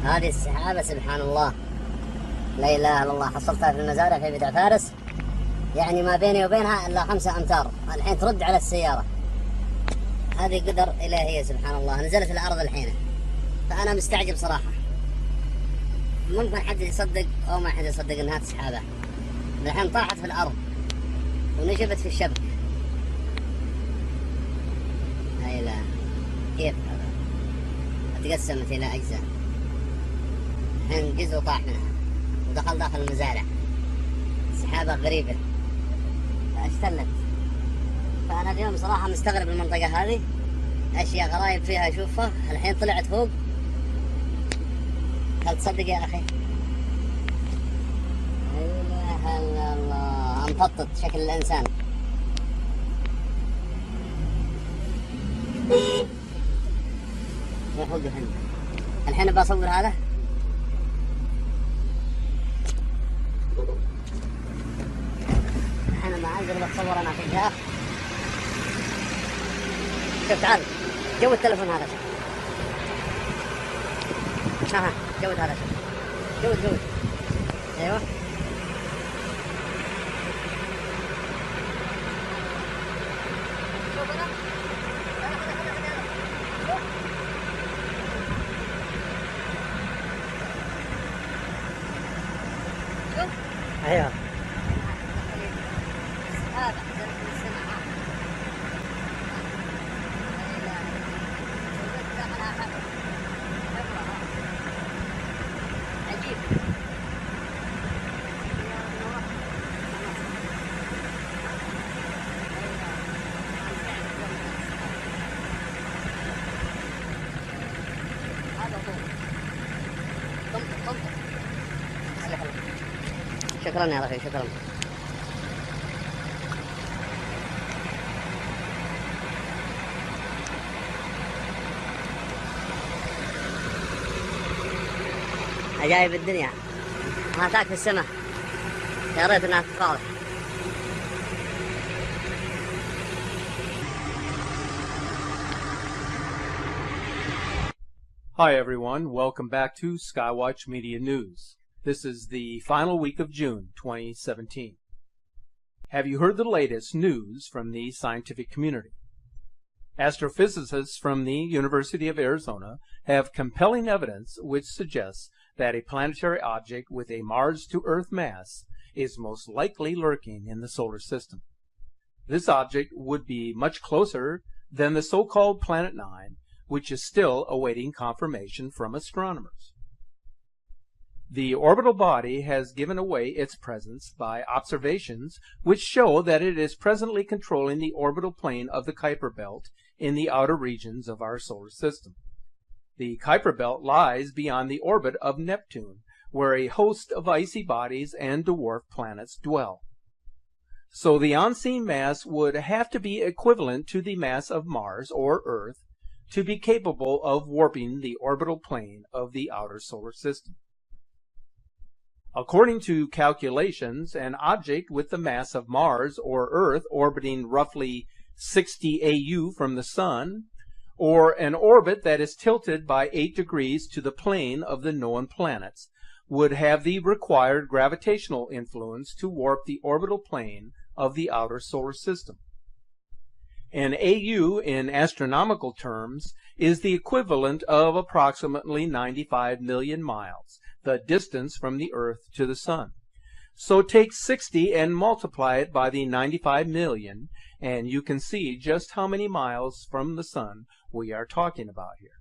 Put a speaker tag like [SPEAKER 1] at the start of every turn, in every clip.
[SPEAKER 1] هذه السحابة سبحان الله لا إله إلا الله، حصلتها في المزارع في بدع فارس، يعني ما بيني وبينها إلا 5 أمتار، الحين ترد على السيارة. هذه قدر إلهية سبحان الله، نزلت الأرض الحين، فأنا مستعجب صراحة. ممكن حد يصدق أو ما حد يصدق إنها سحابة. الحين طاحت في الأرض ونشبت في الشبك. هاي لا كيف هذا؟ تقسمت إلى أجزاء، الحين جزء طاح منها ودخل داخل المزارع. سحابة غريبة اشتلت. فأنا اليوم صراحة مستغرب المنطقة هذه، أشياء غرايب فيها أشوفها. الحين طلعت فوق، هل تصدق يا أخي؟ لا إله إلا الله، مفطط شكل الإنسان. فوق الحين بصور هذا. الحين ما أنزل بتصور أنا في الجهة. شوف تعال جو التلفون هذا، شوف ها جود هذا، شوف جود ايوه شوف هنا شوف ايوه هذا شكرا يا رفيق، شكرا. عجائب الدنيا ما تاك في السماء، يا ريت انها تتفاضح.
[SPEAKER 2] Hi everyone, welcome back to Skywatch Media News. This is the final week of June 2017. Have you heard the latest news from the scientific community? Astrophysicists from the University of Arizona have compelling evidence which suggests that a planetary object with a Mars-to-Earth mass is most likely lurking in the solar system. This object would be much closer than the so-called Planet 9, which is still awaiting confirmation from astronomers. The orbital body has given away its presence by observations which show that it is presently controlling the orbital plane of the Kuiper Belt in the outer regions of our solar system. The Kuiper Belt lies beyond the orbit of Neptune, where a host of icy bodies and dwarf planets dwell. So the unseen mass would have to be equivalent to the mass of Mars or Earth to be capable of warping the orbital plane of the outer solar system. According to calculations, an object with the mass of Mars or Earth orbiting roughly 60 AU from the Sun, or an orbit that is tilted by 8 degrees to the plane of the known planets, would have the required gravitational influence to warp the orbital plane of the outer solar system. An AU in astronomical terms is the equivalent of approximately 95 million miles, the distance from the Earth to the Sun. So take 60 and multiply it by the 95 million, and you can see just how many miles from the Sun we are talking about here.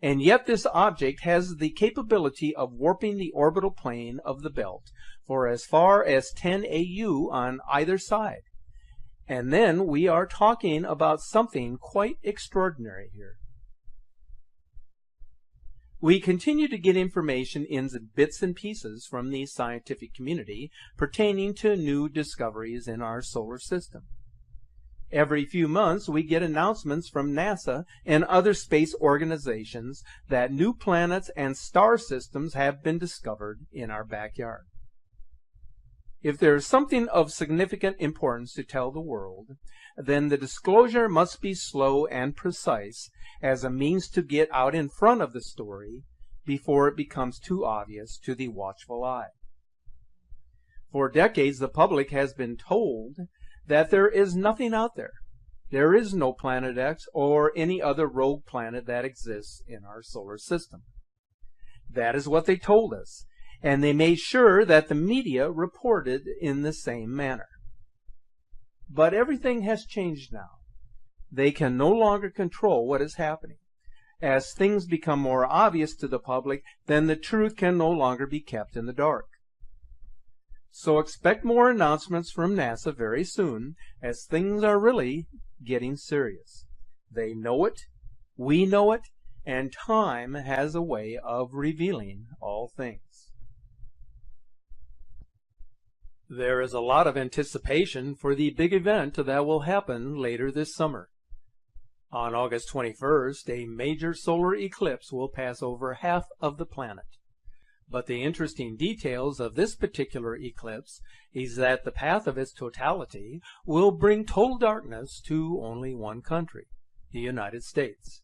[SPEAKER 2] And yet this object has the capability of warping the orbital plane of the belt for as far as 10 AU on either side. And then we are talking about something quite extraordinary here. We continue to get information in bits and pieces from the scientific community pertaining to new discoveries in our solar system. Every few months we get announcements from NASA and other space organizations that new planets and star systems have been discovered in our backyard. If there is something of significant importance to tell the world, then the disclosure must be slow and precise as a means to get out in front of the story before it becomes too obvious to the watchful eye. For decades, the public has been told that there is nothing out there. There is no Planet X or any other rogue planet that exists in our solar system. That is what they told us, and they made sure that the media reported in the same manner. But everything has changed now. They can no longer control what is happening. As things become more obvious to the public, then the truth can no longer be kept in the dark. So expect more announcements from NASA very soon, as things are really getting serious. They know it, we know it, and time has a way of revealing all things. There is a lot of anticipation for the big event that will happen later this summer. On August 21st, a major solar eclipse will pass over half of the planet. But the interesting details of this particular eclipse is that the path of its totality will bring total darkness to only one country, the United States.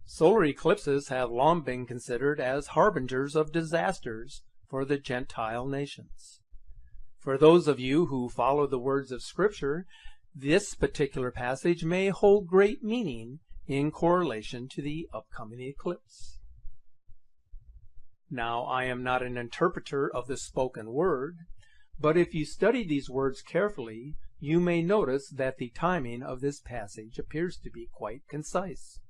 [SPEAKER 2] Solar eclipses have long been considered as harbingers of disasters for the Gentile nations. For those of you who follow the words of Scripture, this particular passage may hold great meaning in correlation to the upcoming eclipse. Now, I am not an interpreter of the spoken word, but if you study these words carefully, you may notice that the timing of this passage appears to be quite concise.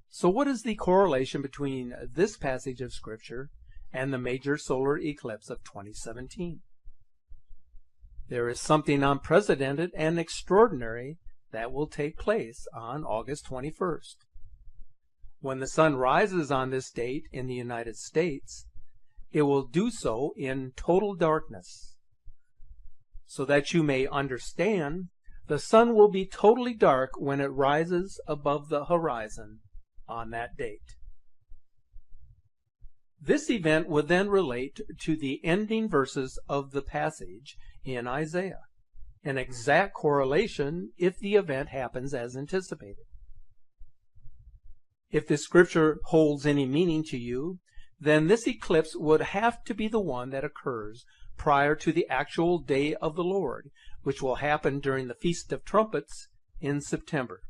[SPEAKER 2] So what is the correlation between this passage of Scripture and the major solar eclipse of 2017? There is something unprecedented and extraordinary that will take place on August 21st. When the sun rises on this date in the United States, it will do so in total darkness. So that you may understand, the sun will be totally dark when it rises above the horizon on that date. This event would then relate to the ending verses of the passage in Isaiah, an exact correlation if the event happens as anticipated. If the scripture holds any meaning to you, then this eclipse would have to be the one that occurs prior to the actual day of the Lord, which will happen during the Feast of Trumpets in September.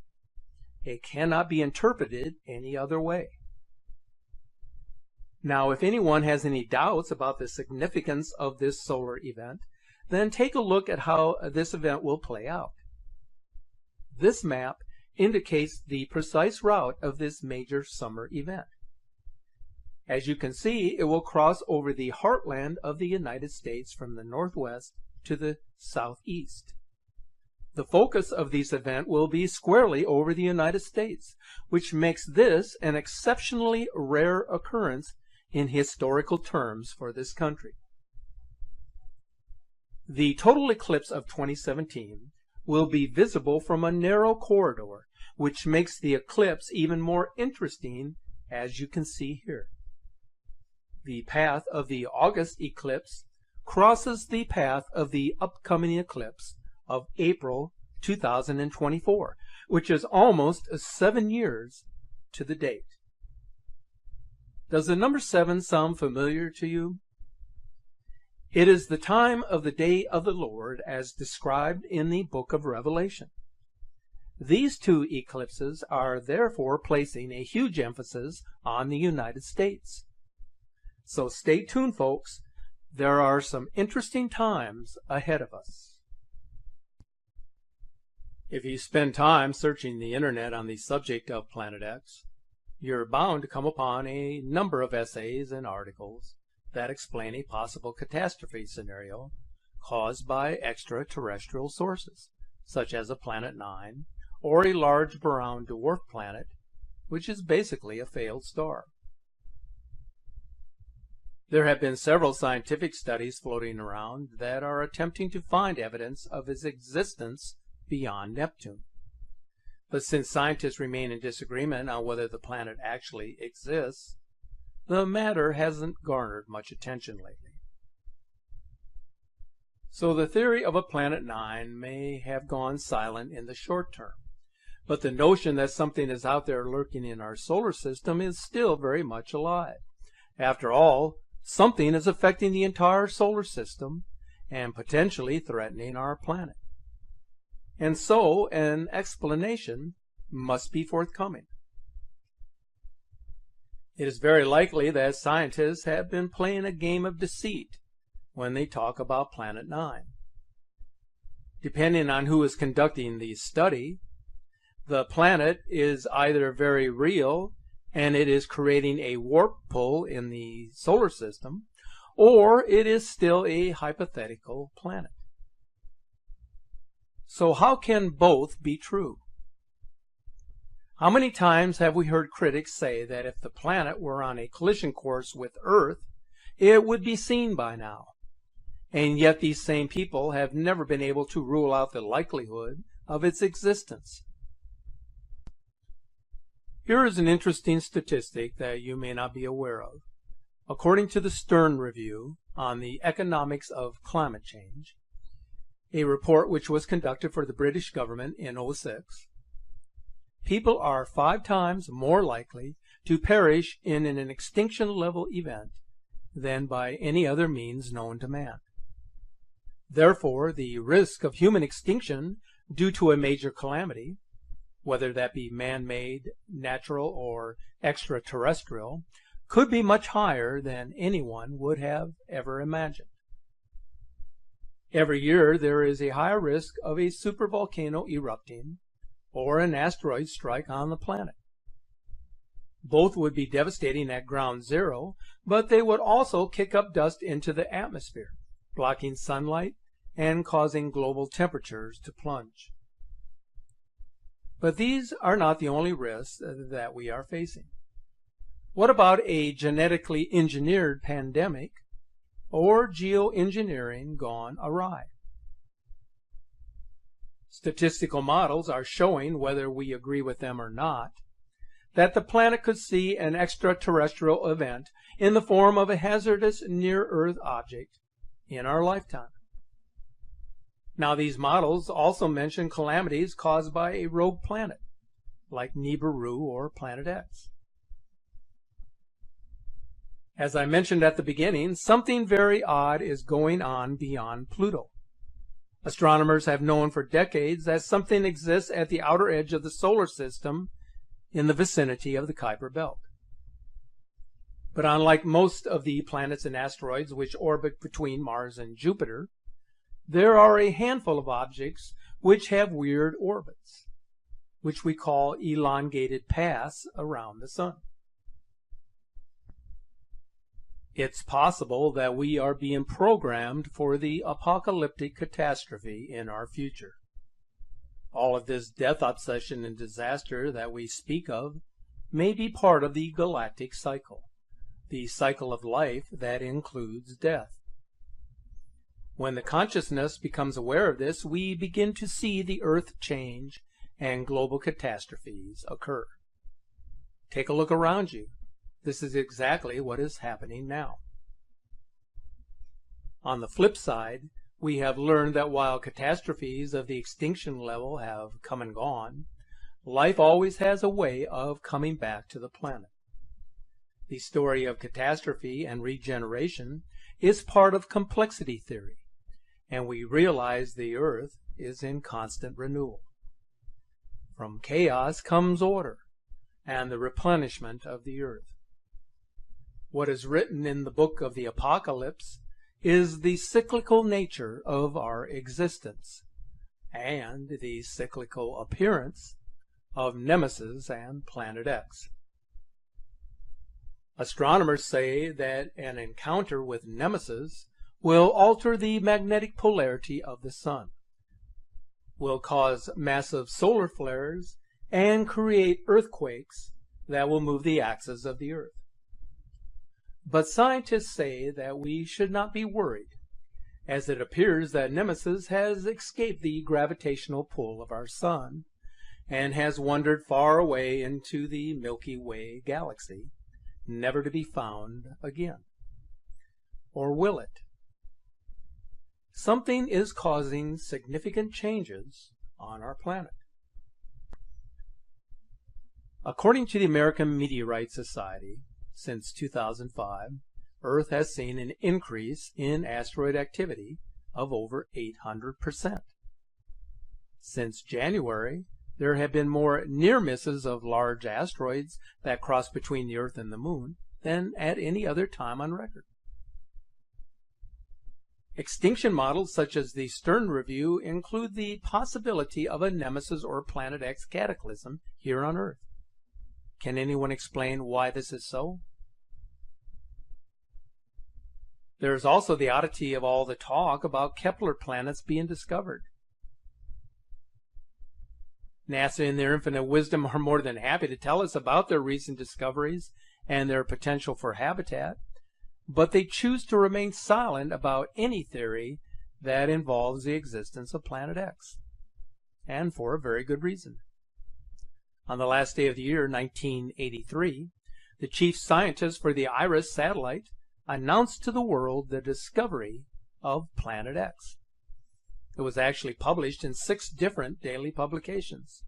[SPEAKER 2] It cannot be interpreted any other way. Now, if anyone has any doubts about the significance of this solar event, then take a look at how this event will play out. This map indicates the precise route of this major summer event. As you can see, it will cross over the heartland of the United States from the northwest to the southeast. The focus of this event will be squarely over the United States, which makes this an exceptionally rare occurrence in historical terms for this country. The total eclipse of 2017 will be visible from a narrow corridor, which makes the eclipse even more interesting, as you can see here. The path of the August eclipse crosses the path of the upcoming eclipse of April 2024, which is almost 7 years to the date. Does the number 7 sound familiar to you? It is the time of the day of the Lord as described in the book of Revelation. These two eclipses are therefore placing a huge emphasis on the United States. So stay tuned, folks. There are some interesting times ahead of us. If you spend time searching the internet on the subject of Planet X, you're bound to come upon a number of essays and articles that explain a possible catastrophe scenario caused by extraterrestrial sources, such as a Planet 9 or a large brown dwarf planet, which is basically a failed star. There have been several scientific studies floating around that are attempting to find evidence of its existence beyond Neptune. But since scientists remain in disagreement on whether the planet actually exists, the matter hasn't garnered much attention lately. So the theory of a Planet 9 may have gone silent in the short term, But the notion that something is out there lurking in our solar system is still very much alive. After all, something is affecting the entire solar system and potentially threatening our planet. And so an explanation must be forthcoming. It is very likely that scientists have been playing a game of deceit when they talk about Planet 9. Depending on who is conducting the study, the planet is either very real and it is creating a warp pull in the solar system, or it is still a hypothetical planet. So how can both be true? How many times have we heard critics say that if the planet were on a collision course with Earth, it would be seen by now? And yet these same people have never been able to rule out the likelihood of its existence. Here is an interesting statistic that you may not be aware of. According to the Stern Review on the Economics of Climate Change, a report which was conducted for the British government in 2006, people are 5 times more likely to perish in an extinction-level event than by any other means known to man. Therefore, the risk of human extinction due to a major calamity, whether that be man-made, natural, or extraterrestrial, could be much higher than anyone would have ever imagined. Every year there is a higher risk of a supervolcano erupting or an asteroid strike on the planet. Both would be devastating at ground zero, but they would also kick up dust into the atmosphere, blocking sunlight and causing global temperatures to plunge. But these are not the only risks that we are facing. What about a genetically engineered pandemic or geoengineering gone awry? Statistical models are showing, whether we agree with them or not, that the planet could see an extraterrestrial event in the form of a hazardous near-Earth object in our lifetime. Now, these models also mention calamities caused by a rogue planet, like NIBIRU or Planet X. As I mentioned at the beginning, something very odd is going on beyond Pluto. Astronomers have known for decades that something exists at the outer edge of the solar system in the vicinity of the Kuiper Belt. But unlike most of the planets and asteroids which orbit between Mars and Jupiter, there are a handful of objects which have weird orbits, which we call elongated paths around the Sun. It's possible that we are being programmed for the apocalyptic catastrophe in our future. All of this death obsession and disaster that we speak of may be part of the galactic cycle, the cycle of life that includes death. When the consciousness becomes aware of this, we begin to see the Earth change and global catastrophes occur. Take a look around you. This is exactly what is happening now. On the flip side, we have learned that while catastrophes of the extinction level have come and gone, life always has a way of coming back to the planet. The story of catastrophe and regeneration is part of complexity theory, and we realize the Earth is in constant renewal. From chaos comes order and the replenishment of the Earth. What is written in the book of the Apocalypse is the cyclical nature of our existence and the cyclical appearance of Nemesis and Planet X. Astronomers say that an encounter with Nemesis will alter the magnetic polarity of the Sun, will cause massive solar flares, and create earthquakes that will move the axis of the Earth. But scientists say that we should not be worried, as it appears that Nemesis has escaped the gravitational pull of our Sun and has wandered far away into the Milky Way galaxy, never to be found again. Or will it? Something is causing significant changes on our planet. According to the American Meteorite Society, since 2005, Earth has seen an increase in asteroid activity of over 800%. Since January, there have been more near misses of large asteroids that cross between the Earth and the Moon than at any other time on record. Extinction models such as the Stern Review include the possibility of a Nemesis or Planet X cataclysm here on Earth. Can anyone explain why this is so? There is also the oddity of all the talk about Kepler planets being discovered. NASA, in their infinite wisdom, are more than happy to tell us about their recent discoveries and their potential for habitat, but they choose to remain silent about any theory that involves the existence of Planet X, and for a very good reason. On the last day of the year, 1983, the chief scientist for the IRIS satellite announced to the world the discovery of Planet X. It was actually published in 6 different daily publications.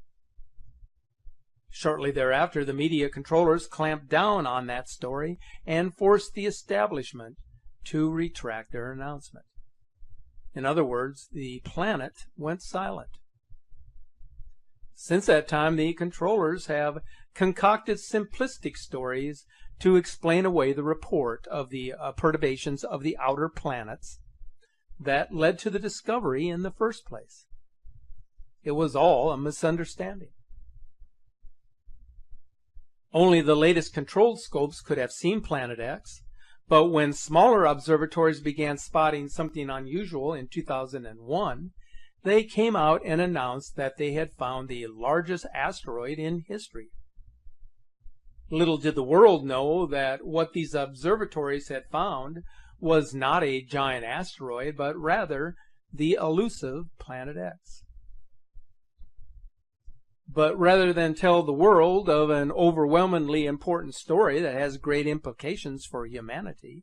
[SPEAKER 2] Shortly thereafter, the media controllers clamped down on that story and forced the establishment to retract their announcement. In other words, the planet went silent. Since that time, the controllers have concocted simplistic stories to explain away the report of the perturbations of the outer planets that led to the discovery in the first place. It was all a misunderstanding. Only the latest controlled scopes could have seen Planet X, but when smaller observatories began spotting something unusual in 2001, they came out and announced that they had found the largest asteroid in history. Little did the world know that what these observatories had found was not a giant asteroid, but rather the elusive Planet X. But rather than tell the world of an overwhelmingly important story that has great implications for humanity,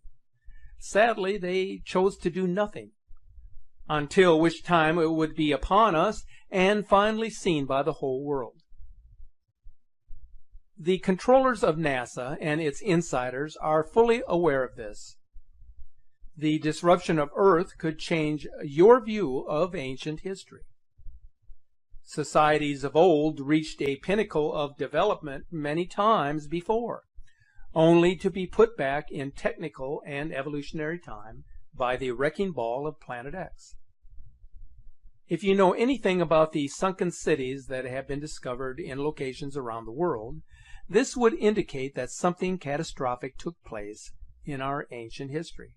[SPEAKER 2] sadly they chose to do nothing, until which time it would be upon us and finally seen by the whole world. The controllers of NASA and its insiders are fully aware of this. The disruption of Earth could change your view of ancient history. Societies of old reached a pinnacle of development many times before, only to be put back in technical and evolutionary time by the wrecking ball of Planet X. If you know anything about the sunken cities that have been discovered in locations around the world, this would indicate that something catastrophic took place in our ancient history.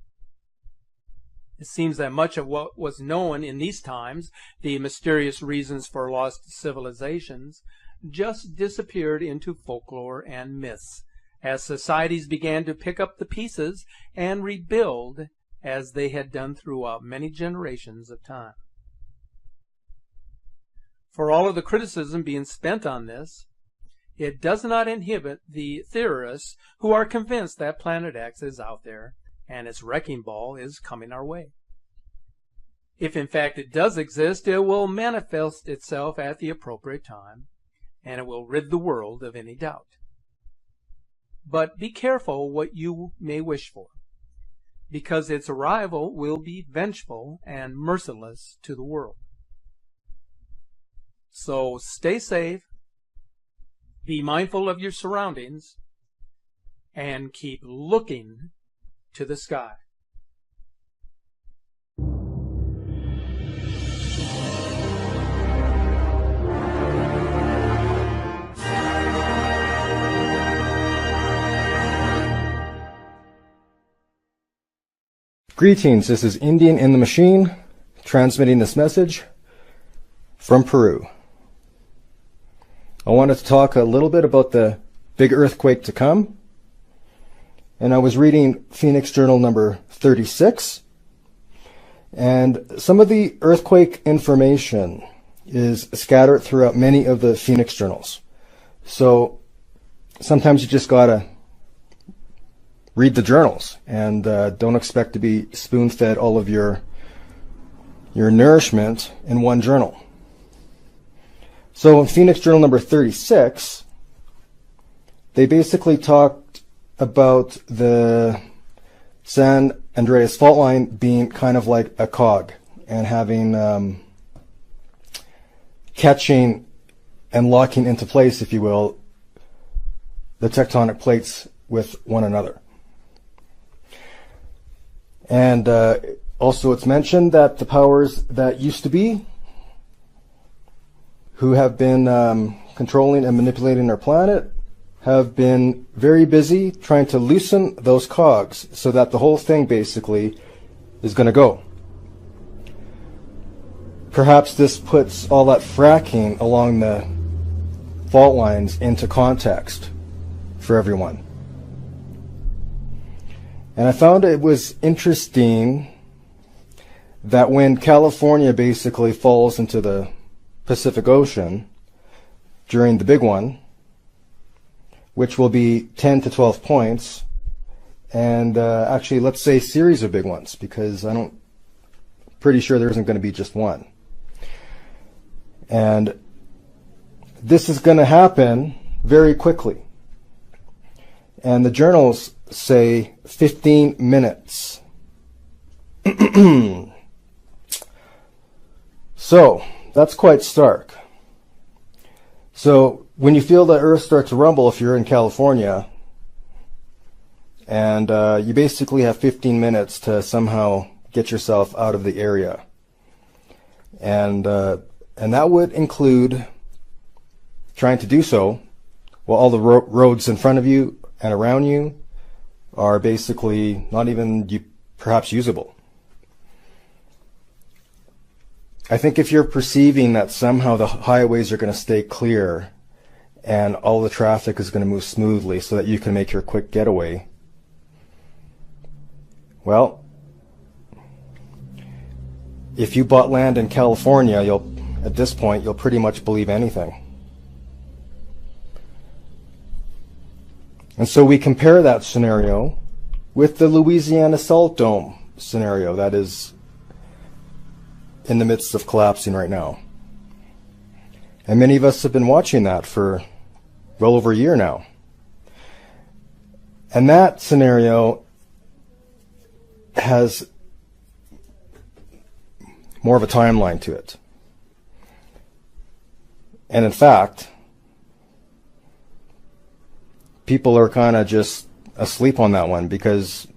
[SPEAKER 2] It seems that much of what was known in these times, the mysterious reasons for lost civilizations, just disappeared into folklore and myths as societies began to pick up the pieces and rebuild as they had done throughout many generations of time. For all of the criticism being spent on this, it does not inhibit the theorists who are convinced that Planet X is out there and its wrecking ball is coming our way. If in fact it does exist, it will manifest itself at the appropriate time, and it will rid the world of any doubt. But be careful what you may wish for, because its arrival will be vengeful and merciless to the world. So stay safe, be mindful of your surroundings, and keep looking to the sky.
[SPEAKER 3] Greetings, this is Indian in the Machine, transmitting this message from Peru. I wanted to talk a little bit about the big earthquake to come. And I was reading Phoenix Journal number 36. And some of the earthquake information is scattered throughout many of the Phoenix journals. So sometimes you just gotta read the journals and don't expect to be spoon-fed all of your nourishment in one journal. So in Phoenix Journal number 36, they basically talked about the San Andreas fault line being kind of like a cog and having catching and locking into place, if you will, the tectonic plates with one another. And also it's mentioned that the powers that used to be, who have been controlling and manipulating our planet, have been very busy trying to loosen those cogs so that the whole thing basically is going to go. Perhaps this puts all that fracking along the fault lines into context for everyone. And I found it was interesting that when California basically falls into the Pacific Ocean during the big one, which will be 10 to 12 points, and actually let's say series of big ones, because pretty sure there isn't going to be just one. And this is going to happen very quickly. And the journals say 15 minutes. So that's quite stark. So when you feel the Earth start to rumble, if you're in California, and you basically have 15 minutes to somehow get yourself out of the area. And that would include trying to do so while all the roads in front of you and around you are basically not even perhaps usable. I think if you're perceiving that somehow the highways are going to stay clear and all the traffic is going to move smoothly so that you can make your quick getaway, well, if you bought land in California, at this point, you'll pretty much believe anything. And so we compare that scenario with the Louisiana Salt Dome scenario that is in the midst of collapsing right now. And many of us have been watching that for well over a year now. And that scenario has more of a timeline to it. And in fact, people are kind of just asleep on that one because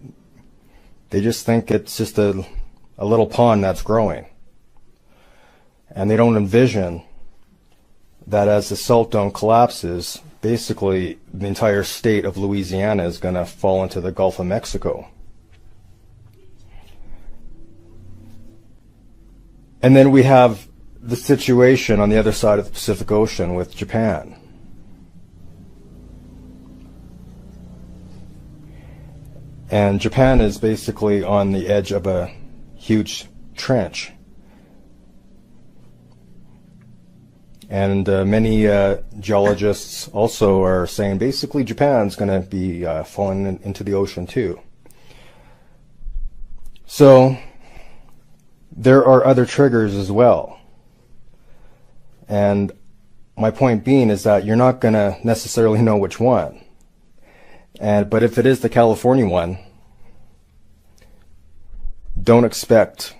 [SPEAKER 3] they just think it's just a little pond that's growing. And they don't envision that as the salt dome collapses, basically the entire state of Louisiana is going to fall into the Gulf of Mexico. And then we have the situation on the other side of the Pacific Ocean with Japan. And Japan is basically on the edge of a huge trench. And many geologists also are saying basically Japan's going to be falling into the ocean too. So there are other triggers as well. And my point being is that you're not going to necessarily know which one. But if it is the California one, don't expect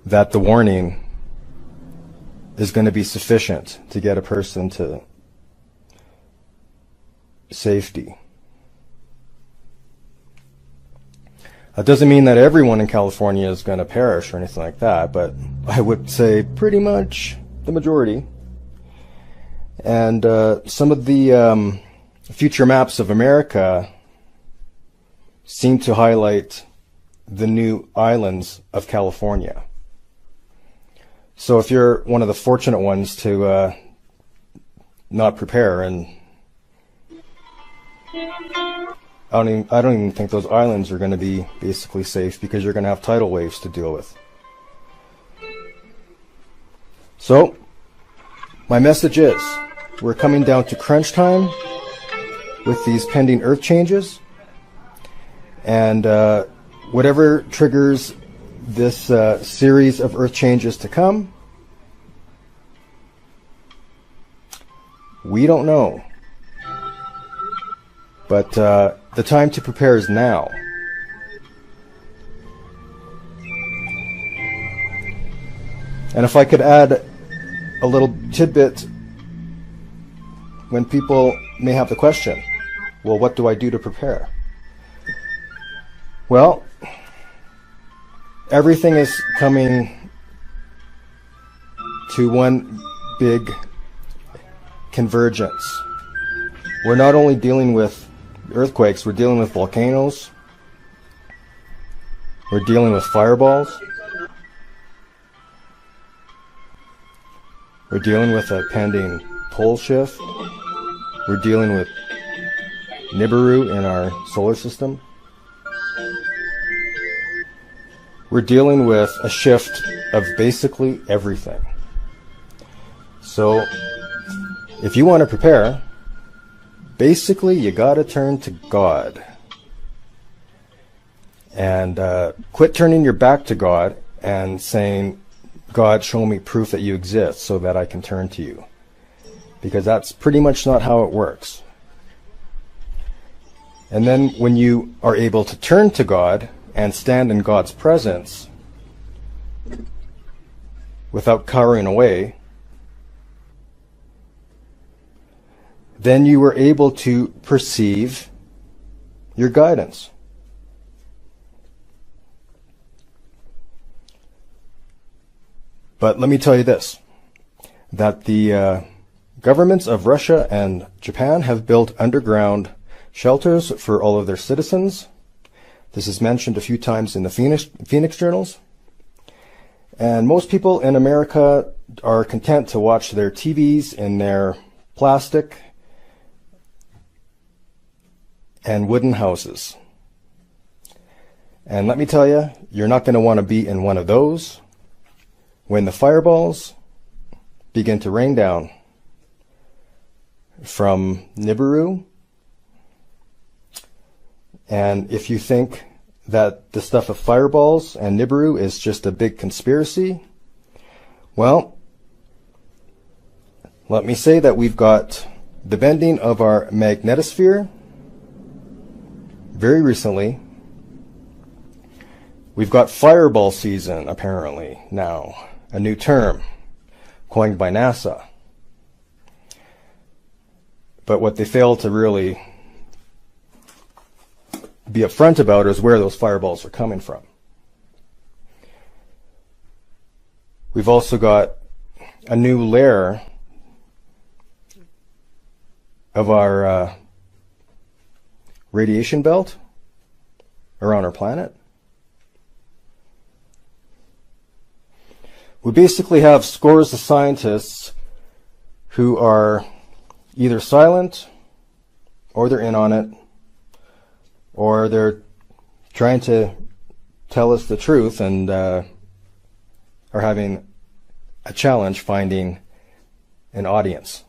[SPEAKER 3] that the warning is going to be sufficient to get a person to safety. That doesn't mean that everyone in California is going to perish or anything like that, but I would say pretty much the majority. And some of the future maps of America seem to highlight the new islands of California. So if you're one of the fortunate ones to not prepare, and I don't even think those islands are going to be basically safe because you're going to have tidal waves to deal with. So my message is we're coming down to crunch time with these pending Earth changes, and whatever triggers this series of Earth changes to come, we don't know. But the time to prepare is now. And if I could add a little tidbit when people may have the question, well, what do I do to prepare? Well, everything is coming to one big convergence. We're not only dealing with earthquakes, we're dealing with volcanoes, we're dealing with fireballs, we're dealing with a pending pole shift, we're dealing with NIBIRU in our solar system, we're dealing with a shift of basically everything. So if you want to prepare, basically you got to turn to God and quit turning your back to God and saying, God, show me proof that you exist so that I can turn to you, because that's pretty much not how it works. And then when you are able to turn to God and stand in God's presence without cowering away, then you were able to perceive your guidance. But let me tell you this, that the governments of Russia and Japan have built underground shelters for all of their citizens. This is mentioned a few times in the Phoenix journals. And most people in America are content to watch their TVs in their plastic and wooden houses. And let me tell you, you're not going to want to be in one of those when the fireballs begin to rain down from NIBIRU. And if you think that the stuff of fireballs and NIBIRU is just a big conspiracy, well, let me say that we've got the bending of our magnetosphere very recently. We've got fireball season, apparently, now, a new term coined by NASA. But what they fail to really be upfront about is where those fireballs are coming from. We've also got a new layer of our radiation belt around our planet. We basically have scores of scientists who are either silent, or they're in on it, or they're trying to tell us the truth and are having a challenge finding an audience.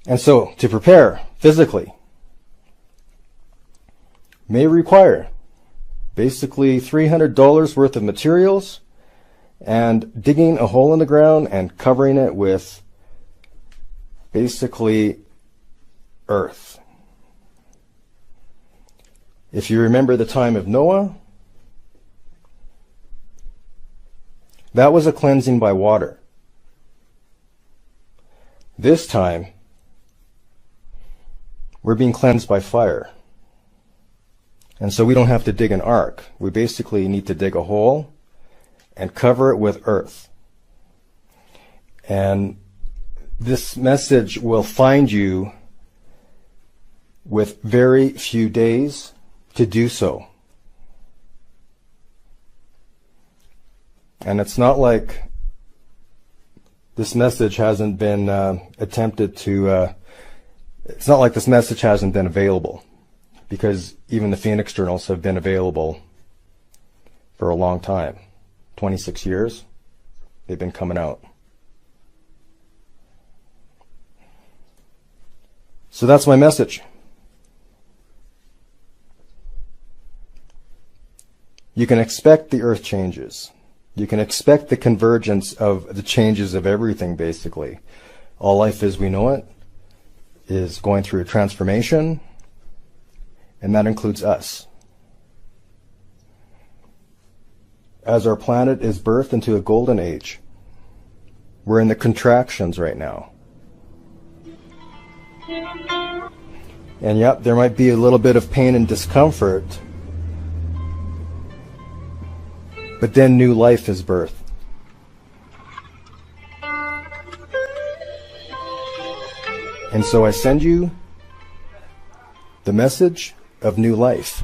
[SPEAKER 3] And so, to prepare physically may require basically $300 worth of materials and digging a hole in the ground and covering it with basically earth. If you remember the time of Noah, that was a cleansing by water. This time, we're being cleansed by fire. And so we don't have to dig an ark. We basically need to dig a hole and cover it with earth. And this message will find you with very few days to do so. And it's not like this message hasn't been attempted to, it's not like this message hasn't been available, because even the Phoenix journals have been available for a long time. 26 years, they've been coming out. So that's my message. You can expect the earth changes. You can expect the convergence of the changes of everything, basically. all life as we know it is going through a transformation, and that includes us. As our planet is birthed into a golden age, we're in the contractions right now. And yep, there might be a little bit of pain and discomfort, but then new life is birthed. And so I send you the message of new life.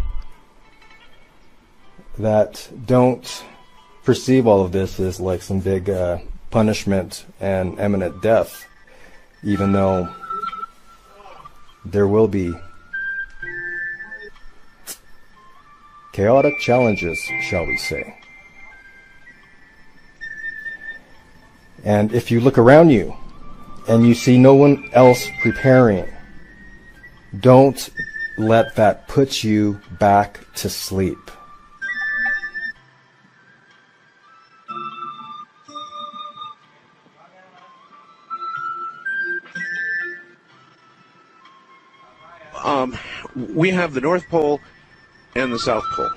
[SPEAKER 3] That don't perceive all of this as like some big punishment and imminent death, even though there will be chaotic challenges, shall we say. And if you look around you and you see no one else preparing, don't let that put you back to sleep.
[SPEAKER 4] We have the North Pole and the South Pole.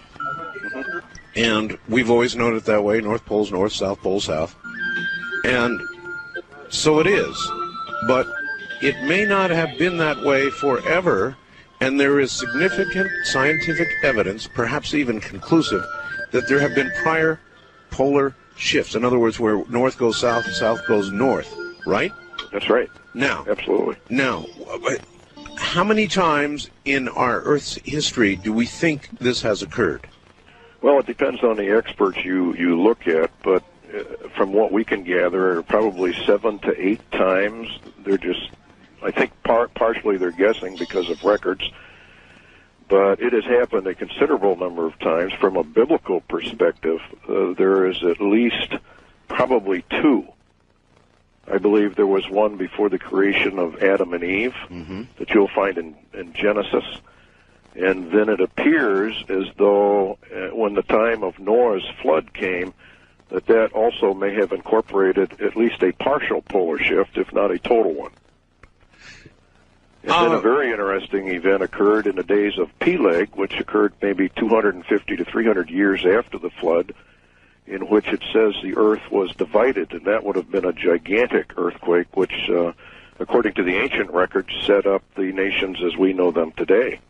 [SPEAKER 4] And we've always known it that way. North Pole's north, South Pole's south. And so it is. But it may not have been that way forever, and there is significant scientific evidence, perhaps even conclusive, that there have been prior polar shifts. In other words, where north goes south, south goes north, right?
[SPEAKER 5] That's right.
[SPEAKER 4] Now,
[SPEAKER 5] absolutely.
[SPEAKER 4] Now, how many times in our Earth's history do we think this has occurred?
[SPEAKER 5] Well, it depends on the experts you look at, but from what we can gather, probably 7 to 8 times. They're just, I think partially they're guessing because of records, but it has happened a considerable number of times. From a biblical perspective, there is at least probably 2. I believe there was one before the creation of Adam and Eve that you'll find in Genesis. And then it appears as though when the time of Noah's flood came, that also may have incorporated at least a partial polar shift, if not a total one. And then a very interesting event occurred in the days of Peleg, which occurred maybe 250 to 300 years after the flood, in which it says the earth was divided, and that would have been a gigantic earthquake, which, according to the ancient records, set up the nations as we know them today.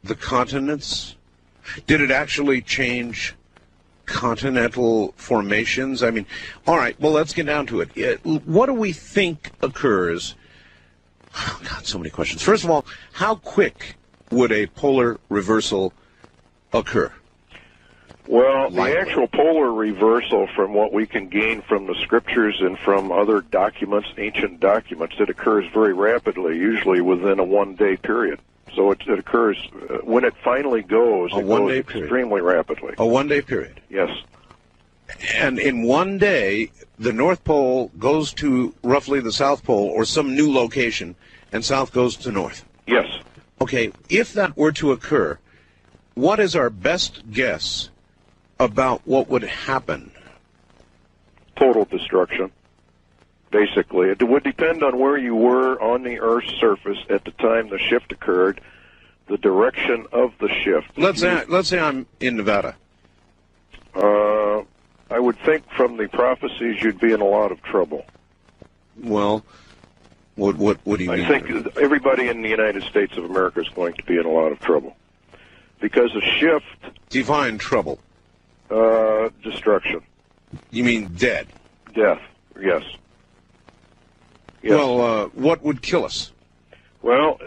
[SPEAKER 4] The continents? Did it actually change continental formations? I mean, all right, well, let's get down to it. What do we think occurs? Oh, God, so many questions. First of all, how quick would a polar reversal occur?
[SPEAKER 5] Well, the actual polar reversal, from what we can gain from the scriptures and from other documents, ancient documents, it occurs very rapidly, usually within a one-day period. So it occurs, when it finally goes, it goes extremely rapidly.
[SPEAKER 4] A one-day period?
[SPEAKER 5] Yes.
[SPEAKER 4] And in one day, the North Pole goes to roughly the South Pole or some new location, and South goes to North?
[SPEAKER 5] Yes.
[SPEAKER 4] Okay, if that were to occur, what is our best guess about what would happen?
[SPEAKER 5] Total destruction, basically. It would depend on where you were on the Earth's surface at the time the shift occurred, the direction of the shift.
[SPEAKER 4] Let's say I'm in Nevada.
[SPEAKER 5] I would think from the prophecies you'd be in a lot of trouble.
[SPEAKER 4] Well, what do you mean?
[SPEAKER 5] I think everybody in the United States of America is going to be in a lot of trouble. Because a shift...
[SPEAKER 4] Define trouble.
[SPEAKER 5] Destruction.
[SPEAKER 4] You mean dead?
[SPEAKER 5] Death, yes.
[SPEAKER 4] Well, what would kill us?
[SPEAKER 5] Well,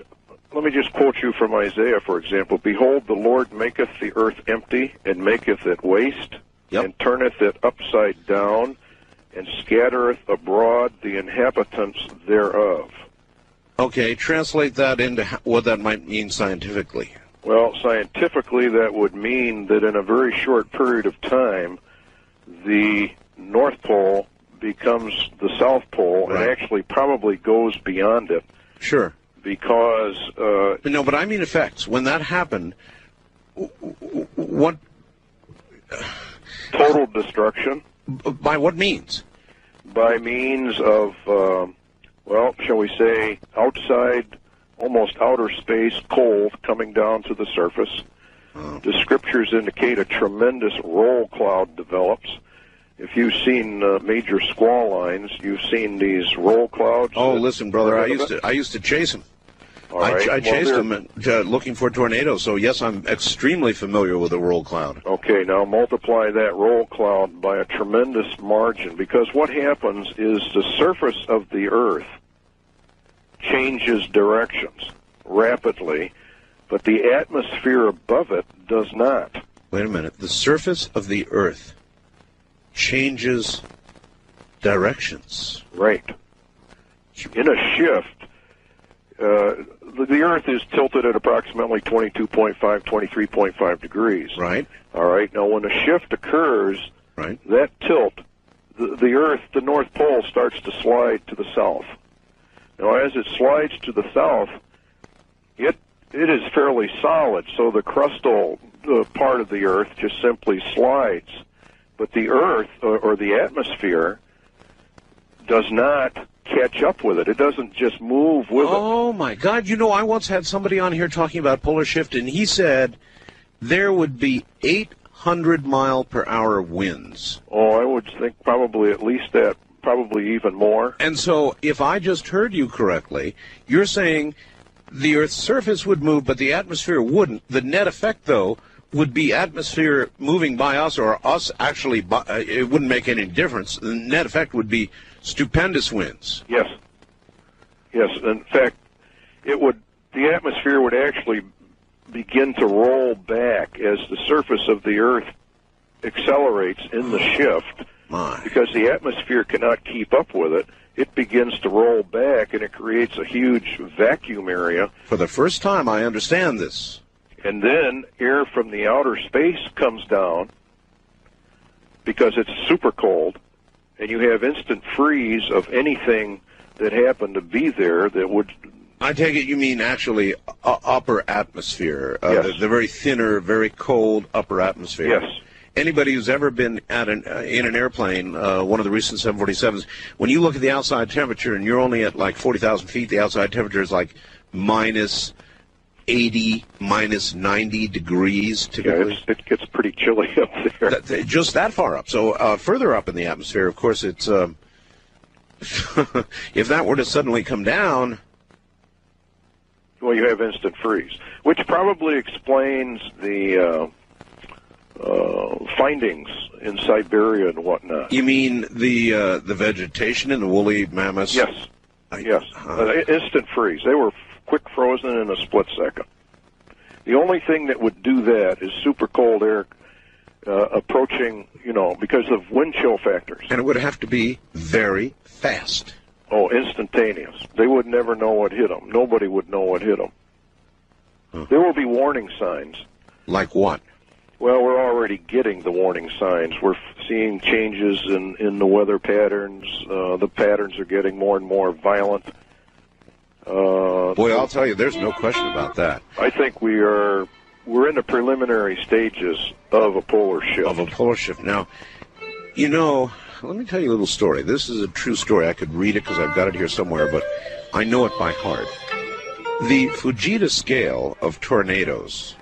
[SPEAKER 5] let me just quote you from Isaiah, for example. Behold, the Lord maketh the earth empty, and maketh it waste, and turneth it upside down, and scattereth abroad the inhabitants thereof.
[SPEAKER 4] Okay, translate that into what that might mean scientifically.
[SPEAKER 5] Well, scientifically, that would mean that in a very short period of time, the North Pole becomes the South Pole, and actually probably goes beyond it.
[SPEAKER 4] Sure.
[SPEAKER 5] Because...
[SPEAKER 4] no, but I mean effects. When that happened, what...
[SPEAKER 5] Total destruction.
[SPEAKER 4] By what means?
[SPEAKER 5] By means of, shall we say, outside, almost outer space, cold, coming down to the surface. The scriptures indicate a tremendous roll cloud develops. If you've seen major squall lines, you've seen these roll clouds.
[SPEAKER 4] Oh, listen, brother, I used to chase them.
[SPEAKER 5] Right.
[SPEAKER 4] I chased them looking for tornadoes, so yes, I'm extremely familiar with a roll cloud.
[SPEAKER 5] Okay, now multiply that roll cloud by a tremendous margin, because what happens is the surface of the Earth changes directions rapidly, but the atmosphere above it does not.
[SPEAKER 4] Wait a minute. The surface of the Earth changes directions.
[SPEAKER 5] Right. In a shift, the Earth is tilted at approximately 22.5, 23.5 degrees.
[SPEAKER 4] Right.
[SPEAKER 5] All right. Now, when a shift occurs,
[SPEAKER 4] Right.
[SPEAKER 5] that tilt, the Earth, the North Pole, starts to slide to the south. Now, as it slides to the south, it is fairly solid, so the crustal part of the Earth just simply slides. But the Earth, or the atmosphere, does not catch up with it. It doesn't just move with it.
[SPEAKER 4] Oh, my God. You know, I once had somebody on here talking about polar shift, and he said there would be 800-mile-per-hour winds.
[SPEAKER 5] Oh, I would think probably at least that, probably even more.
[SPEAKER 4] And so, if I just heard you correctly, you're saying the Earth's surface would move, but the atmosphere wouldn't. The net effect, though, would be atmosphere moving by us, or us actually, it wouldn't make any difference. The net effect would be stupendous winds.
[SPEAKER 5] Yes. Yes. In fact, the atmosphere would actually begin to roll back as the surface of the Earth accelerates in the shift.
[SPEAKER 4] My.
[SPEAKER 5] Because the atmosphere cannot keep up with it. It begins to roll back, and it creates a huge vacuum area.
[SPEAKER 4] For the first time, I understand this.
[SPEAKER 5] And then air from the outer space comes down because it's super cold, and you have instant freeze of anything that happened to be there that would...
[SPEAKER 4] I take it you mean actually upper atmosphere,
[SPEAKER 5] Yes.
[SPEAKER 4] the very thinner, very cold upper atmosphere.
[SPEAKER 5] Yes.
[SPEAKER 4] Anybody who's ever been in an airplane, one of the recent 747s, when you look at the outside temperature and you're only at like 40,000 feet, the outside temperature is like minus 80, minus 90 degrees typically.
[SPEAKER 5] Yeah, it gets pretty chilly up there.
[SPEAKER 4] Just that far up. So further up in the atmosphere, of course, it's if that were to suddenly come down...
[SPEAKER 5] Well, you have instant freeze, which probably explains the findings in Siberia and whatnot.
[SPEAKER 4] You mean the vegetation in the woolly mammoths?
[SPEAKER 5] Yes. Yes. Instant freeze. They were quick frozen in a split second. The only thing that would do that is super cold air approaching, because of wind chill factors.
[SPEAKER 4] And it would have to be very fast.
[SPEAKER 5] Oh, instantaneous. They would never know what hit them. Nobody would know what hit them.
[SPEAKER 4] Huh.
[SPEAKER 5] There will be warning signs.
[SPEAKER 4] Like what?
[SPEAKER 5] Well, we're already getting the warning signs. We're seeing changes in the weather patterns. The patterns are getting more and more violent.
[SPEAKER 4] Boy, I'll tell you, there's no question about that.
[SPEAKER 5] I think we're in the preliminary stages of a polar shift.
[SPEAKER 4] Now, let me tell you a little story. This is a true story. I could read it because I've got it here somewhere, but I know it by heart. The Fujita scale of tornadoes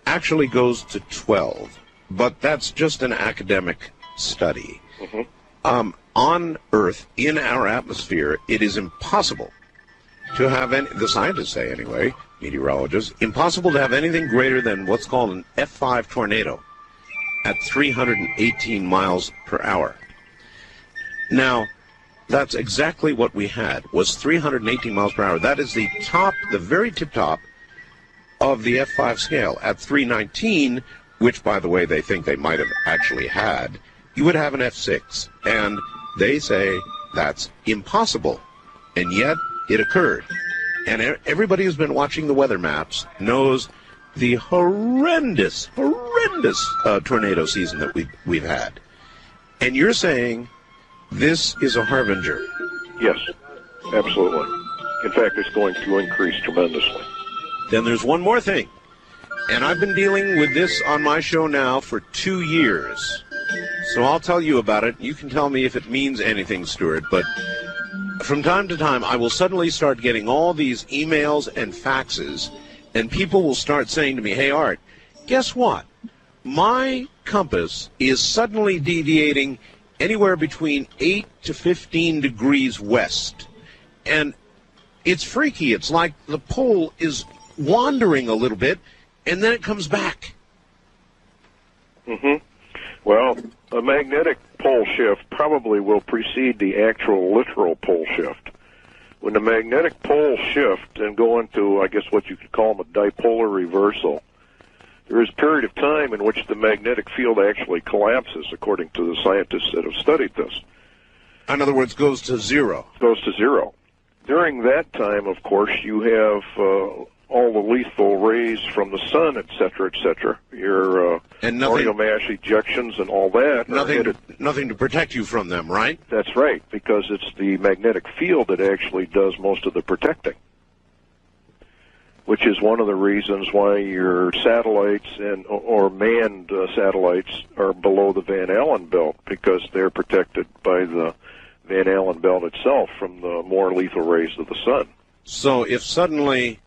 [SPEAKER 4] actually goes to 12, but that's just an academic study.
[SPEAKER 5] Mm-hmm.
[SPEAKER 4] On Earth, in our atmosphere, it is impossible to have the scientists say anyway, meteorologists, impossible to have anything greater than what's called an F5 tornado at 318 miles per hour. Now, that's exactly what we had, was 318 miles per hour. That is the very tip top of the F5 scale. At 319, which, by the way, they think they might have actually had, you would have an F6. And they say that's impossible. And yet, it occurred. And everybody who's been watching the weather maps knows the horrendous tornado season that we've had. And you're saying this is a harbinger.
[SPEAKER 5] Yes, absolutely. In fact, it's going to increase tremendously.
[SPEAKER 4] Then there's one more thing. And I've been dealing with this on my show now for 2 years. So I'll tell you about it. You can tell me if it means anything, Stuart. But from time to time, I will suddenly start getting all these emails and faxes, and people will start saying to me, hey, Art, guess what? My compass is suddenly deviating anywhere between 8 to 15 degrees west. And it's freaky. It's like the pole is wandering a little bit, and then it comes back.
[SPEAKER 5] Mm-hmm. Well, a magnetic pole shift probably will precede the actual literal pole shift. When the magnetic poles shift and go into, I guess what you could call them a dipolar reversal, there is a period of time in which the magnetic field actually collapses, according to the scientists that have studied this.
[SPEAKER 4] In other words, goes to zero.
[SPEAKER 5] Goes to zero. During that time, of course, you have all the lethal rays from the sun, et cetera, your orbital mass ejections and all that.
[SPEAKER 4] Nothing to protect you from them, right?
[SPEAKER 5] That's right, because it's the magnetic field that actually does most of the protecting, which is one of the reasons why your satellites or manned satellites are below the Van Allen belt, because they're protected by the Van Allen belt itself from the more lethal rays of the sun.
[SPEAKER 4] So if suddenly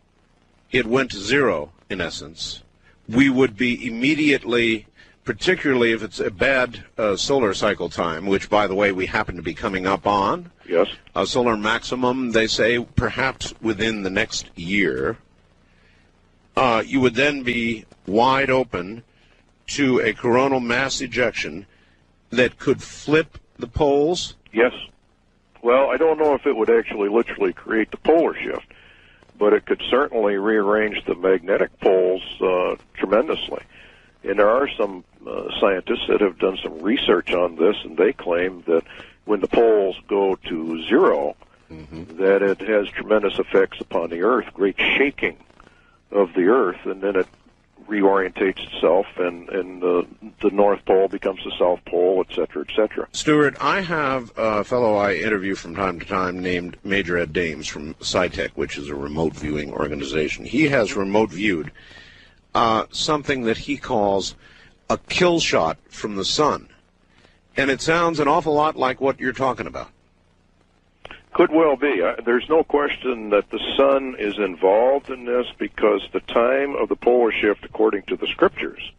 [SPEAKER 4] it went to zero, in essence, we would be immediately, particularly if it's a bad solar cycle time, which, by the way, we happen to be coming up on.
[SPEAKER 5] Yes.
[SPEAKER 4] A solar maximum, they say, perhaps within the next year. You would then be wide open to a coronal mass ejection that could flip the poles?
[SPEAKER 5] Yes. Well, I don't know if it would actually literally create the polar shift, but it could certainly rearrange the magnetic poles tremendously. And there are some scientists that have done some research on this, and they claim that when the poles go to zero, that it has tremendous effects upon the Earth, great shaking of the Earth, and then it reorientates itself, and the North Pole becomes the South Pole, et cetera, et cetera.
[SPEAKER 4] Stuart, I have a fellow I interview from time to time named Major Ed Dames from SciTech, which is a remote viewing organization. He has remote viewed something that he calls a kill shot from the sun, and it sounds an awful lot like what you're talking about.
[SPEAKER 5] Could well be. There's no question that the sun is involved in this, because the time of the polar shift, according to the scriptures,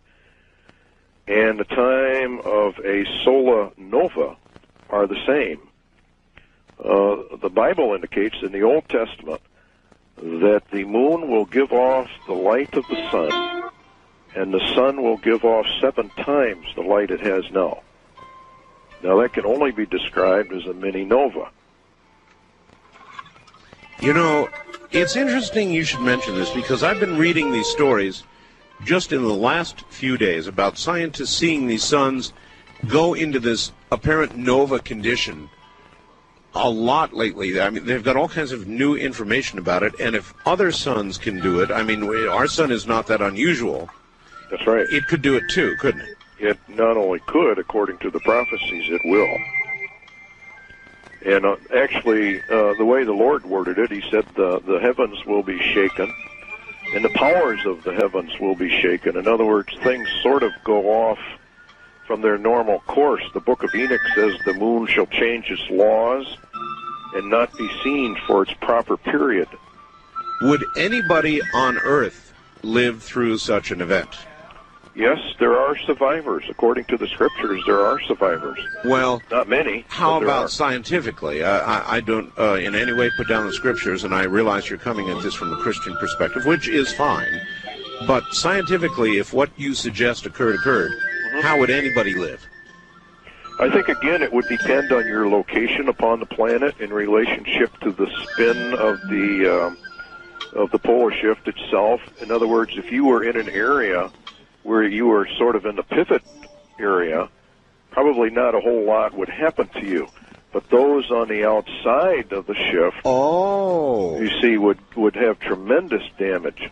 [SPEAKER 5] and the time of a solar nova are the same. The Bible indicates in the Old Testament that the moon will give off the light of the sun, and the sun will give off 7 times the light it has now. Now, that can only be described as a mini nova.
[SPEAKER 4] You know, it's interesting you should mention this, because I've been reading these stories just in the last few days about scientists seeing these suns go into this apparent nova condition a lot lately. I mean, they've got all kinds of new information about it, and if other suns can do it, I mean, our sun is not that unusual.
[SPEAKER 5] That's right.
[SPEAKER 4] It could do it too, couldn't it?
[SPEAKER 5] It not only could, according to the prophecies, it will. And actually, the way the Lord worded it, he said the heavens will be shaken, and the powers of the heavens will be shaken. In other words, things sort of go off from their normal course. The book of Enoch says the moon shall change its laws and not be seen for its proper period.
[SPEAKER 4] Would anybody on Earth live through such an event?
[SPEAKER 5] Yes, there are survivors. According to the scriptures, there are survivors.
[SPEAKER 4] Well,
[SPEAKER 5] not many.
[SPEAKER 4] How about scientifically? I don't in any way put down the scriptures, and I realize you're coming at this from a Christian perspective, which is fine. But scientifically, if what you suggest occurred, how would anybody live?
[SPEAKER 5] I think, again, it would depend on your location upon the planet in relationship to the spin of the polar shift itself. In other words, if you were in an area where you were sort of in the pivot area, probably not a whole lot would happen to you. But those on the outside of the shift, you see, would have tremendous damage.